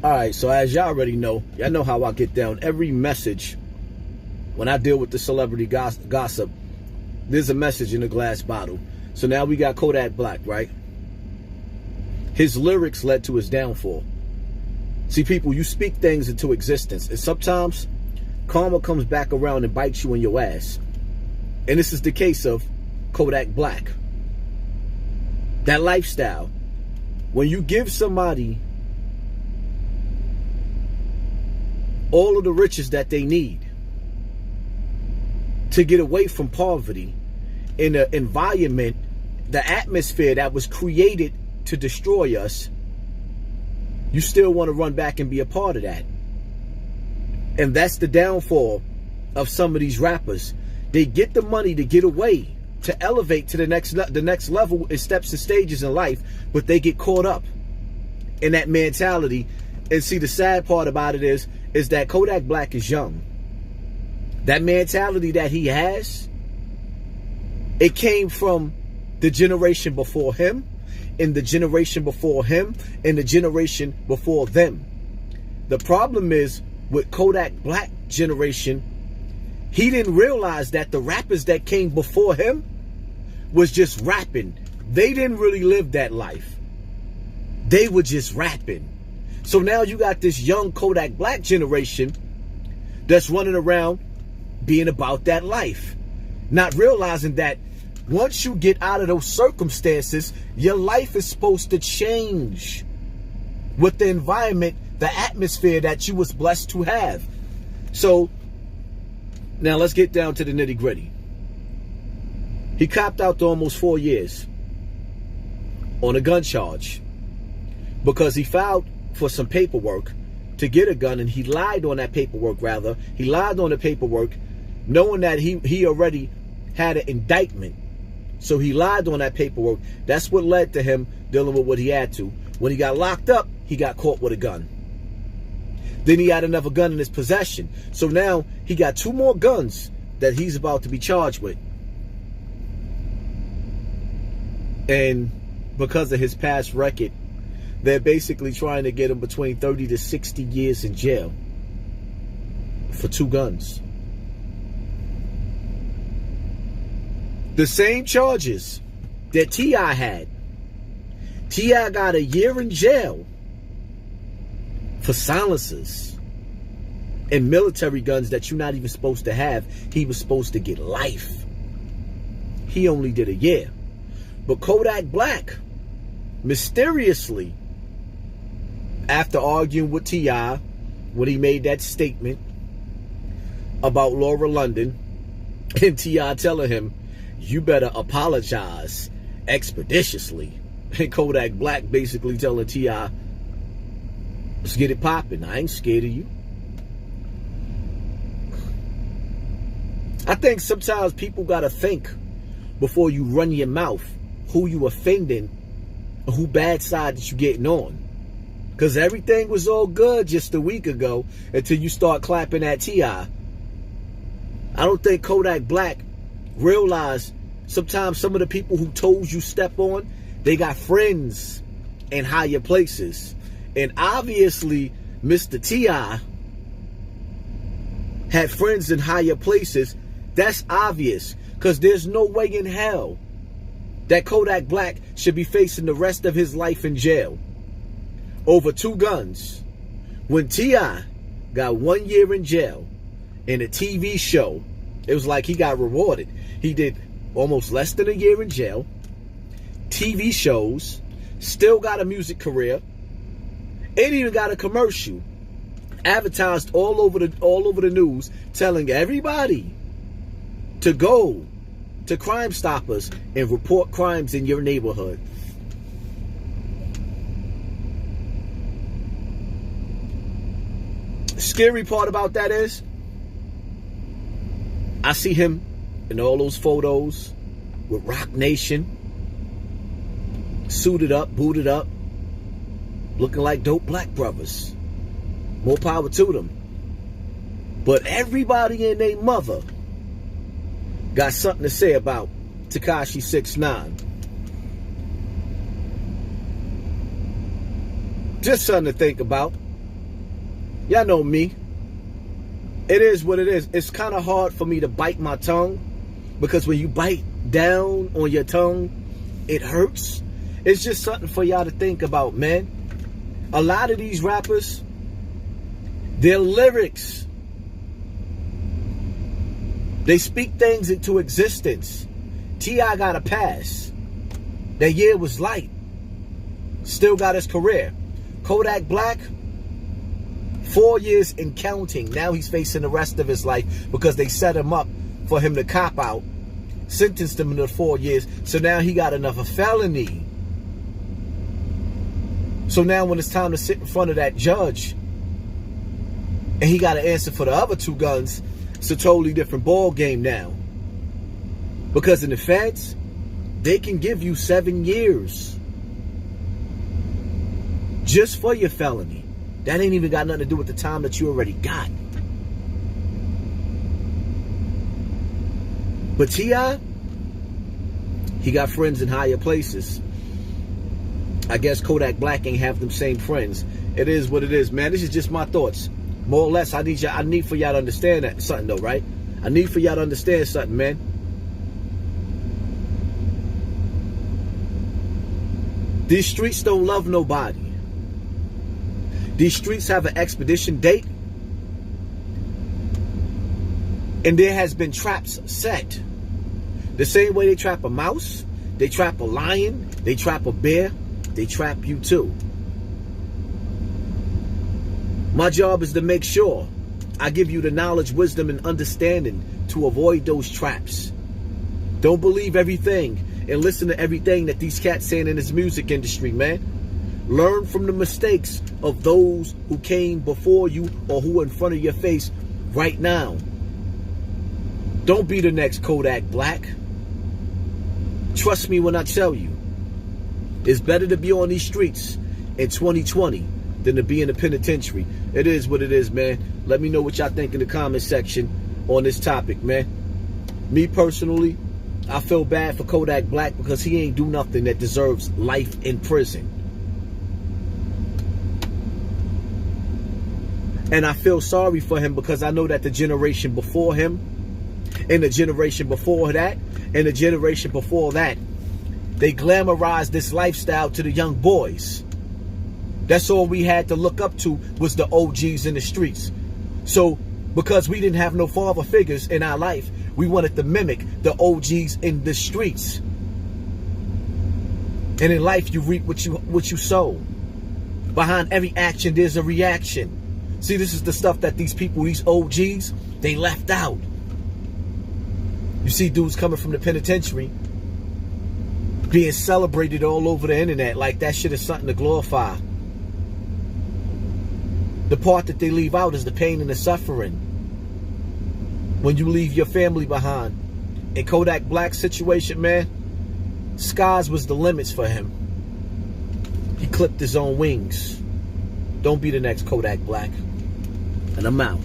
All right, so as y'all already know, y'all know how I get down. Every message, when I deal with the celebrity gossip, there's a message in a glass bottle. So now we got Kodak Black, right? His lyrics led to his downfall. See, people, you speak things into existence, and sometimes karma comes back around and bites you in your ass. And this is the case of Kodak Black. That lifestyle, when you give somebody all of the riches that they need to get away from poverty in an environment, the atmosphere that was created to destroy us, you still want to run back and be a part of that. And that's the downfall of some of these rappers. They get the money to get away, to elevate to the next level in steps and stages in life, but they get caught up in that mentality. And see, the sad part about it is that Kodak Black is young. That mentality that he has, it came from the generation before him, and the generation before him, and the generation before them. The problem is with Kodak Black generation, he didn't realize that the rappers that came before him was just rapping. They didn't really live that life. They were just rapping. So now you got this young Kodak Black generation that's running around being about that life, not realizing that once you get out of those circumstances, your life is supposed to change with the environment, the atmosphere that you was blessed to have. So now let's get down to the nitty gritty. He copped out to almost 4 years on a gun charge because he filed for some paperwork to get a gun, and he lied on that paperwork. He lied on the paperwork knowing that he already had an indictment. So he lied on that paperwork. That's what led to him dealing with what he had to. When he got locked up, he got caught with a gun. Then he had another gun in his possession. So now he got 2 more guns that he's about to be charged with. And because of his past record, they're basically trying to get him between 30 to 60 years in jail for 2 guns. The same charges that T.I. had. T.I. got a year in jail for silencers and military guns that you're not even supposed to have. He was supposed to get life. He only did a year. But Kodak Black, mysteriously, after arguing with T.I. when he made that statement about Laura London, and T.I. telling him, you better apologize expeditiously. And Kodak Black basically telling T.I., let's get it popping. I ain't scared of you. I think sometimes people got to think before you run your mouth who you offending, or who bad side that you getting on. Because everything was all good just a week ago until you start clapping at T.I. I don't think Kodak Black realized sometimes some of the people who told you step on, they got friends in higher places. And obviously, Mr. T.I. had friends in higher places. That's obvious, because there's no way in hell that Kodak Black should be facing the rest of his life in jail over 2 guns when T.I. got 1 year in jail in a TV show. It was like he got rewarded. He did almost less than a year in jail, TV shows, still got a music career, and even got a commercial advertised all over the news telling everybody to go to Crime Stoppers and report crimes in your neighborhood. Scary part about that is I see him in all those photos with Rock Nation, suited up, booted up, looking like dope black brothers. More power to them. But everybody and their mother got something to say about Tekashi 6ix9ine. Just something to think about. Y'all know me. It is what it is. It's kind of hard for me to bite my tongue, because when you bite down on your tongue, it hurts. It's just something for y'all to think about, man. A lot of these rappers, their lyrics, they speak things into existence. T.I. got a pass. That year was light. Still got his career. Kodak Black, 4 years and counting. Now he's facing the rest of his life because they set him up for him to cop out. Sentenced him to 4 years. So now he got another felony. So now when it's time to sit in front of that judge and he got to answer for the other 2 guns, it's a totally different ball game now. Because in the feds, they can give you 7 years just for your felony. That ain't even got nothing to do with the time that you already got. But T.I., he got friends in higher places. I guess Kodak Black ain't have them same friends. It is what it is, man. This is just my thoughts. More or less, I need for y'all to understand that something, though, right? I need for y'all to understand something, man. These streets don't love nobody. These streets have an expedition date. And there has been traps set. The same way they trap a mouse, they trap a lion, they trap a bear, they trap you too. My job is to make sure I give you the knowledge, wisdom, and understanding to avoid those traps. Don't believe everything and listen to everything that these cats saying in this music industry, man. Learn from the mistakes of those who came before you or who are in front of your face right now. Don't be the next Kodak Black. Trust me when I tell you, it's better to be on these streets in 2020 than to be in the penitentiary. It is what it is, man. Let me know what y'all think in the comment section on this topic, man. Me personally, I feel bad for Kodak Black because he ain't do nothing that deserves life in prison. And I feel sorry for him because I know that the generation before him, and the generation before that, and the generation before that, they glamorized this lifestyle to the young boys. That's all we had to look up to was the OGs in the streets. So because we didn't have no father figures in our life, we wanted to mimic the OGs in the streets. And in life, you reap what you sow. Behind every action, there's a reaction. See, this is the stuff that these people, these OGs, they left out. You see dudes coming from the penitentiary being celebrated all over the internet like that shit is something to glorify. The part that they leave out is the pain and the suffering. When you leave your family behind. In Kodak Black's situation, man, skies was the limits for him. He clipped his own wings. Don't be the next Kodak Black. And I'm out.